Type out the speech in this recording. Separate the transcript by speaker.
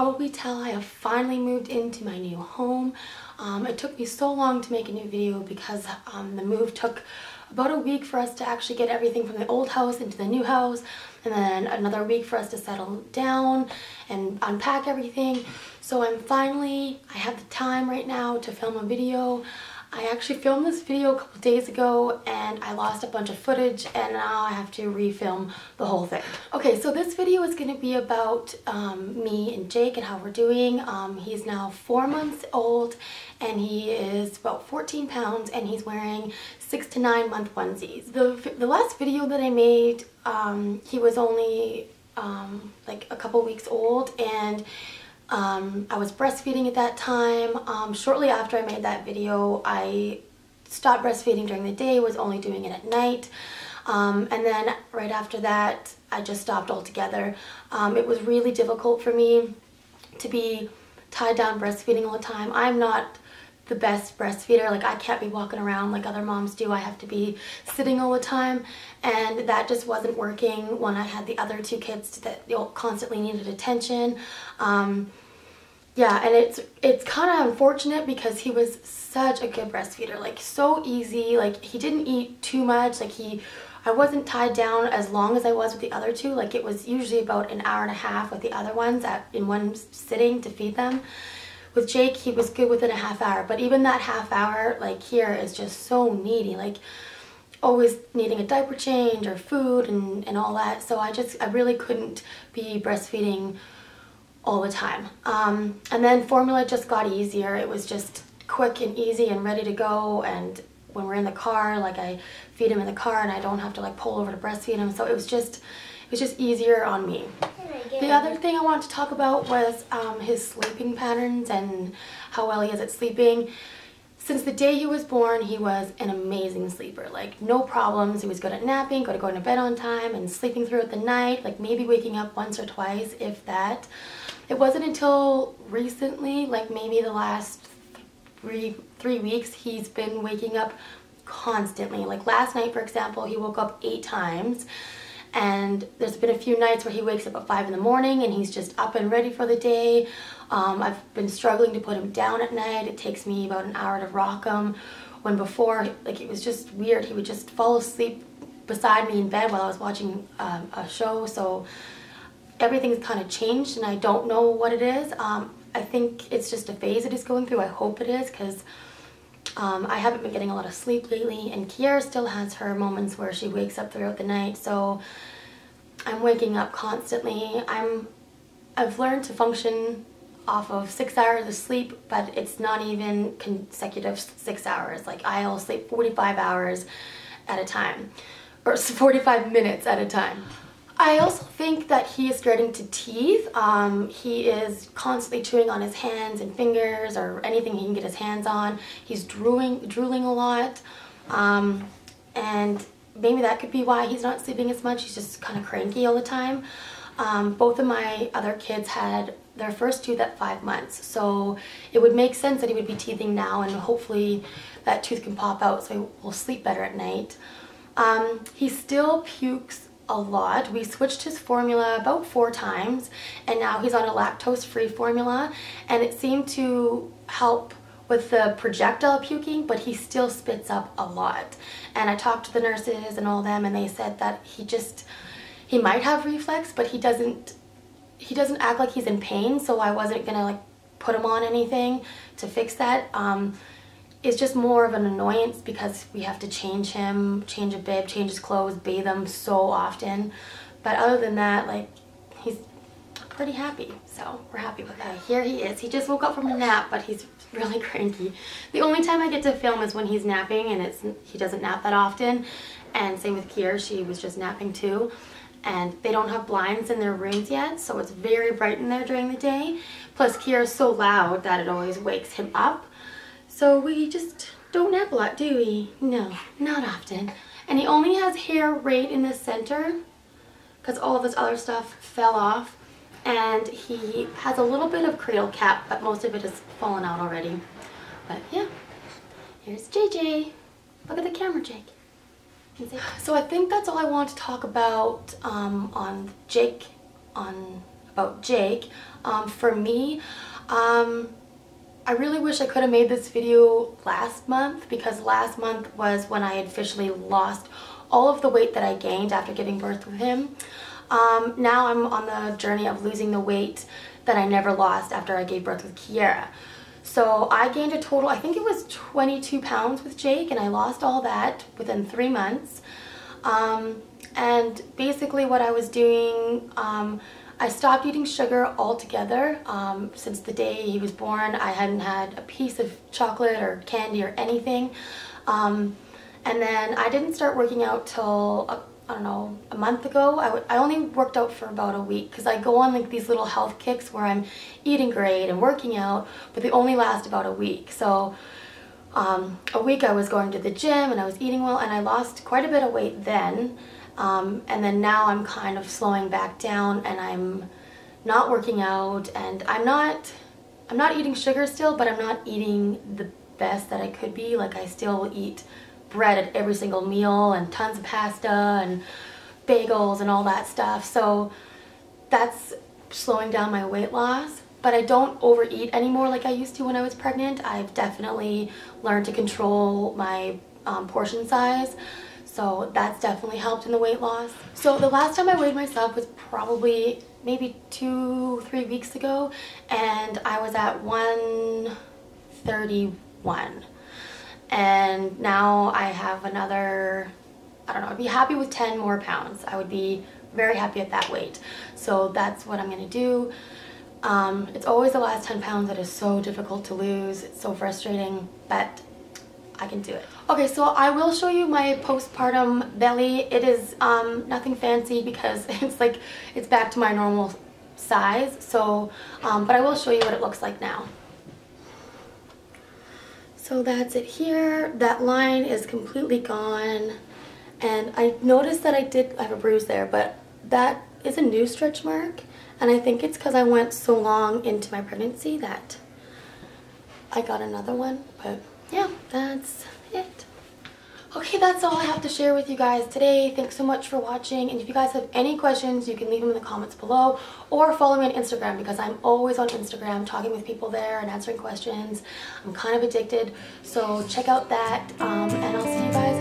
Speaker 1: probably tell, I have finally moved into my new home. It took me so long to make a new video because the move took about a week for us to actually get everything from the old house into the new house, and then another week for us to settle down and unpack everything. So I have the time right now to film a video. I actually filmed this video a couple days ago and I lost a bunch of footage, and now I have to refilm the whole thing. Okay, so this video is going to be about me and Jake and how we're doing. He's now 4 months old and he is about 14 pounds and he's wearing 6 to 9 month onesies. The last video that I made, he was only like a couple weeks old, and I was breastfeeding at that time. Shortly after I made that video, I stopped breastfeeding during the day, was only doing it at night. And then right after that, I just stopped altogether. It was really difficult for me to be tied down breastfeeding all the time. I'm not the best breastfeeder. Like, I can't be walking around like other moms do. I have to be sitting all the time, and that just wasn't working when I had the other 2 kids that constantly needed attention. Yeah, and it's kind of unfortunate because he was such a good breastfeeder, like so easy. Like, he didn't eat too much. Like, I wasn't tied down as long as I was with the other 2. Like, it was usually about an hour and a half with the other ones in one sitting to feed them. With Jake, he was good within a half hour, but even that half hour, like, here is just so needy, like always needing a diaper change or food and all that. So I really couldn't be breastfeeding all the time. And then formula just got easier. It was just quick and easy and ready to go. And when we're in the car, like, I feed him in the car and I don't have to like pull over to breastfeed him. So it was just easier on me. The other thing I wanted to talk about was his sleeping patterns and how well he is at sleeping. Since the day he was born, he was an amazing sleeper. Like, no problems. He was good at napping, good at going to bed on time and sleeping throughout the night, like maybe waking up once or twice, if that. It wasn't until recently, like maybe the last three weeks, he's been waking up constantly. Like last night, for example, he woke up 8 times. And there's been a few nights where he wakes up at 5 in the morning and he's just up and ready for the day. I've been struggling to put him down at night. It takes me about an hour to rock him, when before, like, it was just weird. He would just fall asleep beside me in bed while I was watching a show. So everything's kind of changed and I don't know what it is. I think it's just a phase that he's going through. I hope it is, because I haven't been getting a lot of sleep lately, and Kiara still has her moments where she wakes up throughout the night, so I'm waking up constantly. I've learned to function off of 6 hours of sleep, but it's not even consecutive 6 hours. Like, I'll sleep 45 hours at a time, or 45 minutes at a time. I also think that he is starting to teeth. He is constantly chewing on his hands and fingers or anything he can get his hands on. He's drooling a lot. And maybe that could be why he's not sleeping as much. He's just kind of cranky all the time. Both of my other kids had their first tooth at 5 months. So it would make sense that he would be teething now, and hopefully that tooth can pop out so he will sleep better at night. He still pukes a lot. We switched his formula about 4 times and now he's on a lactose-free formula, and it seemed to help with the projectile puking, but he still spits up a lot. And I talked to the nurses and all them, and they said that he might have reflux, but he doesn't act like he's in pain, so I wasn't gonna like put him on anything to fix that. It's just more of an annoyance because we have to change him, change a bib, change his clothes, bathe him so often. But other than that, like, he's pretty happy, so we're happy with that. Here he is. He just woke up from a nap, but he's really cranky. The only time I get to film is when he's napping, and he doesn't nap that often. And same with Kiera, she was just napping too. And they don't have blinds in their rooms yet, so it's very bright in there during the day. Plus, Kiera's so loud that it always wakes him up. So we just don't nap a lot, do we? No, not often. And he only has hair right in the center because all of his other stuff fell off. And he has a little bit of cradle cap, but most of it has fallen out already. But yeah, here's JJ. Look at the camera, Jake. So I think that's all I want to talk about on Jake, about about Jake. For me, I really wish I could have made this video last month, because last month was when I officially lost all of the weight that I gained after giving birth with him. Now I'm on the journey of losing the weight that I never lost after I gave birth with Kiera. So I gained a total, I think it was 22 pounds with Jake, and I lost all that within 3 months. And basically what I was doing, I stopped eating sugar altogether. Since the day he was born, I hadn't had a piece of chocolate or candy or anything. And then I didn't start working out till, I don't know, a month ago. I only worked out for about a week, because I go on like these little health kicks where I'm eating great and working out, but they only last about a week. So a week I was going to the gym and I was eating well, and I lost quite a bit of weight then. And then now I'm kind of slowing back down, and I'm not working out, and I'm not eating sugar still, but I'm not eating the best that I could be. Like, I still eat bread at every single meal and tons of pasta and bagels and all that stuff. So that's slowing down my weight loss, but I don't overeat anymore like I used to when I was pregnant. I've definitely learned to control my portion size. So that's definitely helped in the weight loss. So the last time I weighed myself was probably maybe 2-3 weeks ago, and I was at 131. And now I have another, I don't know, I'd be happy with 10 more pounds. I would be very happy at that weight. So that's what I'm gonna do. It's always the last 10 pounds that is so difficult to lose. It's so frustrating, but I can do it. Okay, so I will show you my postpartum belly. It is nothing fancy, because it's back to my normal size. So, but I will show you what it looks like now. So that's it here. That line is completely gone. And I noticed that I have a bruise there, but that is a new stretch mark. And I think it's because I went so long into my pregnancy that I got another one. But yeah, that's it. Okay, that's all I have to share with you guys today. Thanks so much for watching, and if you guys have any questions, you can leave them in the comments below, or follow me on Instagram, because I'm always on Instagram talking with people there and answering questions. I'm kind of addicted, so check out that, and I'll see you guys